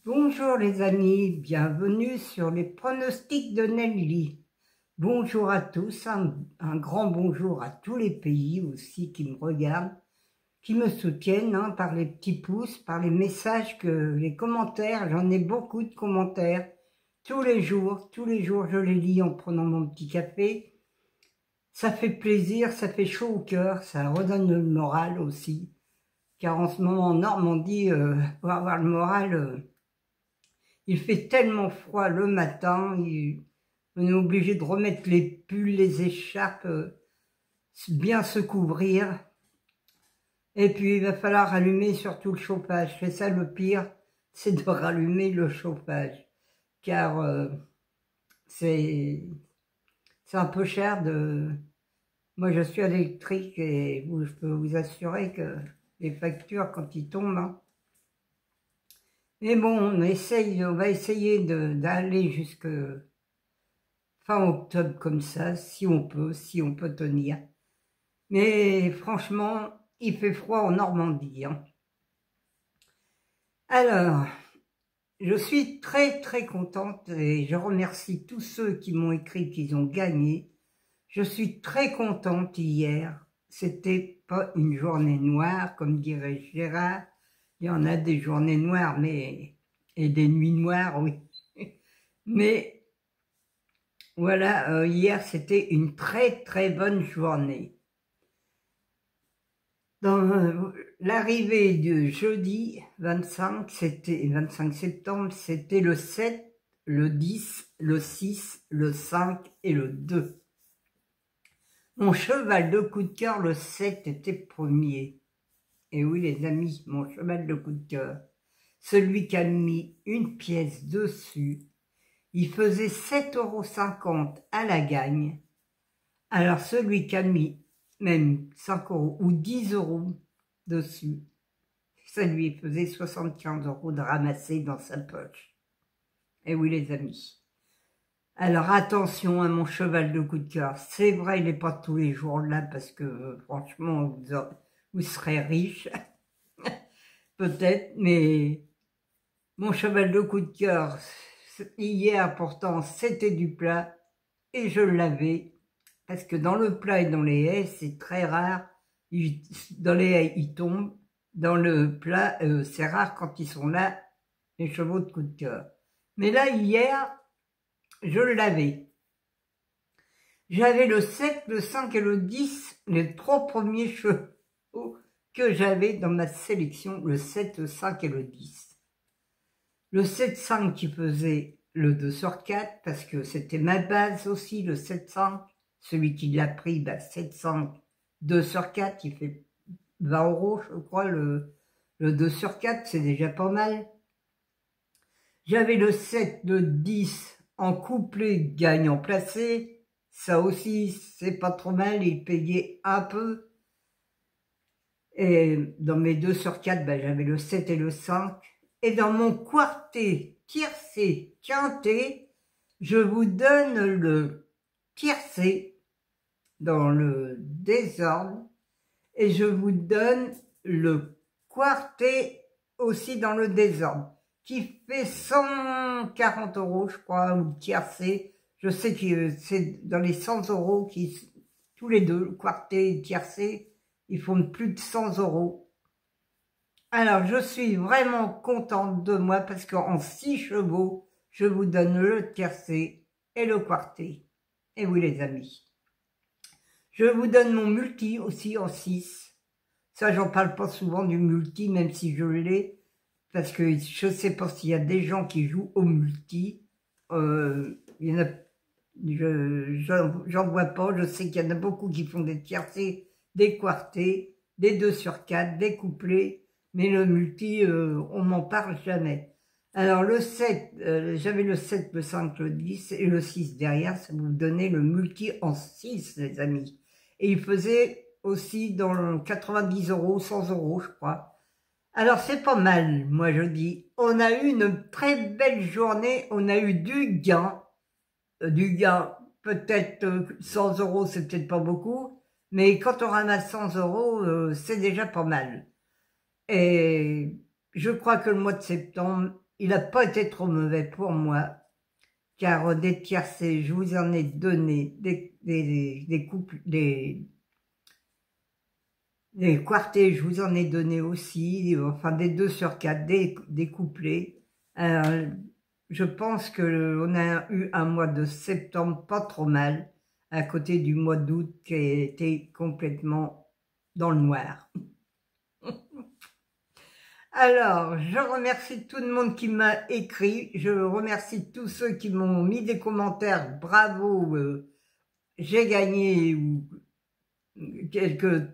Bonjour les amis, bienvenue sur les pronostics de Nelly. Bonjour à tous, un grand bonjour à tous les pays aussi qui me regardent, qui me soutiennent par les petits pouces, par les messages, les commentaires. J'en ai beaucoup de commentaires tous les jours je les lis en prenant mon petit café. Ça fait plaisir, ça fait chaud au cœur, ça redonne le moral aussi. Car en ce moment en Normandie, pour avoir le moral... il fait tellement froid le matin, on est obligé de remettre les pulls, les écharpes, bien se couvrir. Et puis il va falloir rallumer surtout le chauffage. C'est ça le pire, c'est de rallumer le chauffage. Car c'est un peu cher de... Moi je suis électrique et je peux vous assurer que les factures quand ils tombent... Mais bon, on va essayer d'aller jusque fin octobre comme ça, si on peut tenir. Mais franchement, il fait froid en Normandie. Alors, je suis très contente et je remercie tous ceux qui m'ont écrit qu'ils ont gagné. Je suis très contente hier. C'était pas une journée noire, comme dirait Gérard. Il y en a des journées noires, et des nuits noires, oui. Mais voilà, hier c'était une très bonne journée. Dans l'arrivée du jeudi 25 septembre, c'était le 7, le 10, le 6, le 5 et le 2. Mon cheval de coup de cœur, le 7, était premier. Et oui les amis, mon cheval de coup de cœur, celui qui a mis une pièce dessus, il faisait 7,50 € à la gagne. Alors celui qui a mis même 5 € ou 10 € dessus, ça lui faisait 75 € de ramasser dans sa poche. Et oui les amis. Alors attention à mon cheval de coup de cœur. C'est vrai, il n'est pas tous les jours là parce que franchement, vous serez riche. Peut-être, mais mon cheval de coup de cœur, hier pourtant, c'était du plat et je l'avais. Parce que dans le plat et dans les haies, c'est très rare. Dans les haies, ils tombent. Dans le plat, c'est rare quand ils sont là, les chevaux de coup de cœur. Mais là, hier, je l'avais. J'avais le 7, le 5 et le 10, les 3 premiers chevaux que j'avais dans ma sélection, le 7, le 5 et le 10. Le 7-5 qui faisait le 2 sur 4, parce que c'était ma base aussi, le 7-5. Celui qui l'a pris, 7-5, 2 sur 4, il fait 20 €, je crois, le 2 sur 4, c'est déjà pas mal. J'avais le 7, le 10 en couplet gagnant placé. Ça aussi, c'est pas trop mal, il payait un peu. Et dans mes 2 sur 4, j'avais le 7 et le 5. Et dans mon quartet, tiercé, quintet, je vous donne le tiercé dans le désordre et je vous donne le quartet aussi dans le désordre qui fait 140 €, je crois, ou tiercé. Je sais que c'est dans les 100 € qui, tous les deux, quartet et tiercé, ils font plus de 100 €. Alors, je suis vraiment contente de moi parce qu'en 6 chevaux, je vous donne le tiercé et le quartet. Et oui, les amis. Je vous donne mon multi aussi en 6. Ça, j'en parle pas souvent du multi, même si je l'ai, parce que je sais pas s'il y a des gens qui jouent au multi. Il y en a, j'en vois pas. Je sais qu'il y en a beaucoup qui font des tiercés, des quartés, des 2 sur 4, des couplets. Mais le multi, on m'en parle jamais. Alors le 7, j'avais le 7, le 5, le 10 et le 6 derrière, ça vous donnait le multi en 6, les amis. Et il faisait aussi dans 90 €, 100 €, je crois. Alors c'est pas mal, moi je dis. On a eu une très belle journée, on a eu du gain. Peut-être 100 €, c'est peut-être pas beaucoup. Mais quand on ramasse 100 €, c'est déjà pas mal. Et je crois que le mois de septembre, il n'a pas été trop mauvais pour moi, car des tiercés, je vous en ai donné, des couples, des quartés, je vous en ai donné aussi, enfin des 2 sur 4, des couplets. Je pense qu'on a eu un mois de septembre pas trop mal, à côté du mois d'août qui était complètement dans le noir. Alors, je remercie tout le monde qui m'a écrit, je remercie tous ceux qui m'ont mis des commentaires, bravo, j'ai gagné, ou quelques...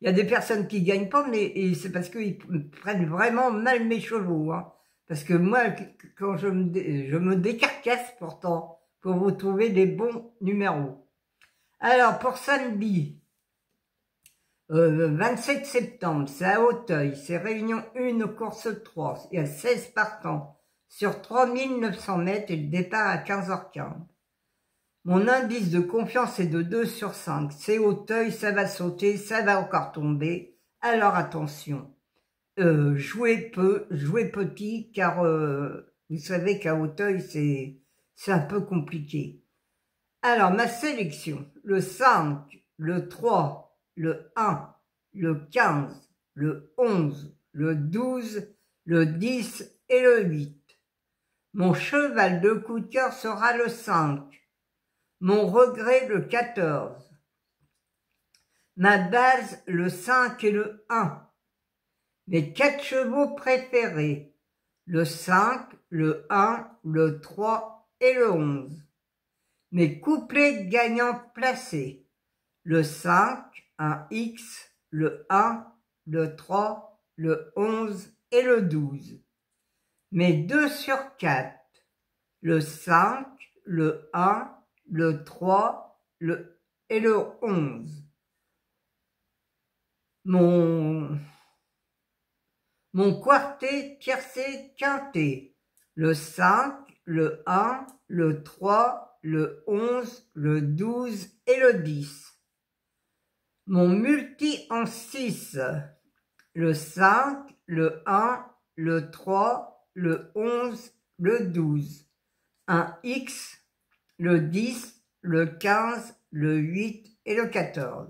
Il y a des personnes qui gagnent pas, mais c'est parce qu'ils prennent vraiment mal mes chevaux, hein. Parce que moi, quand je me décarcasse pourtant, pour vous trouver des bons numéros. Alors, pour samedi, 27 septembre, c'est à Auteuil, c'est Réunion 1, course 3, il y a 16 partants, sur 3900 mètres et le départ à 15h15. Mon indice de confiance est de 2 sur 5, c'est Auteuil, ça va sauter, ça va encore tomber, alors attention, jouez peu, jouez petit, car vous savez qu'à Auteuil, c'est un peu compliqué. Alors, ma sélection, le 5, le 3, le 1, le 15, le 11, le 12, le 10 et le 8. Mon cheval de coup de cœur sera le 5. Mon regret, le 14. Ma base, le 5 et le 1. Mes 4 chevaux préférés, le 5, le 1, le 3 et le 11. Mes couplets gagnants placés, le 5, un X, le 1, le 3, le 11 et le 12. Mes 2 sur 4, le 5, le 1, le 3 et le 11. Mon quartet tiercé quinté, le 5, le 1, le 3, le 11, le 12 et le 10. Mon multi en 6, le 5, le 1, le 3, le 11, le 12. Un X, le 10, le 15, le 8 et le 14.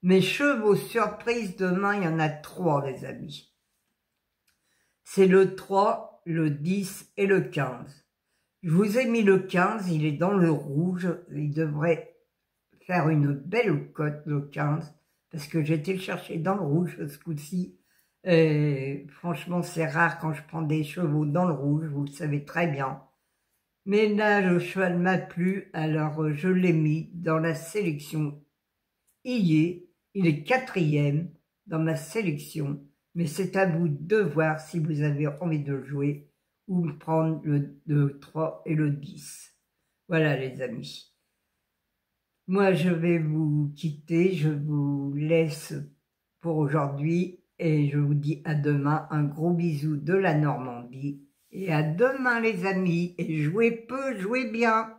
Mes chevaux surprises demain, il y en a 3, les amis. C'est le 3, le 10 et le 15. Je vous ai mis le 15, il est dans le rouge, il devrait faire une belle cote le 15, parce que j'ai été le chercher dans le rouge ce coup-ci. Franchement, c'est rare quand je prends des chevaux dans le rouge, vous le savez très bien. Mais là, le cheval m'a plu, alors je l'ai mis dans la sélection. Il est 4e dans ma sélection, mais c'est à vous de voir si vous avez envie de le jouer ou prendre le 3 et le 10. Voilà les amis. Moi, je vais vous quitter, je vous laisse pour aujourd'hui et je vous dis à demain. Un gros bisou de la Normandie et à demain les amis et jouez peu, jouez bien.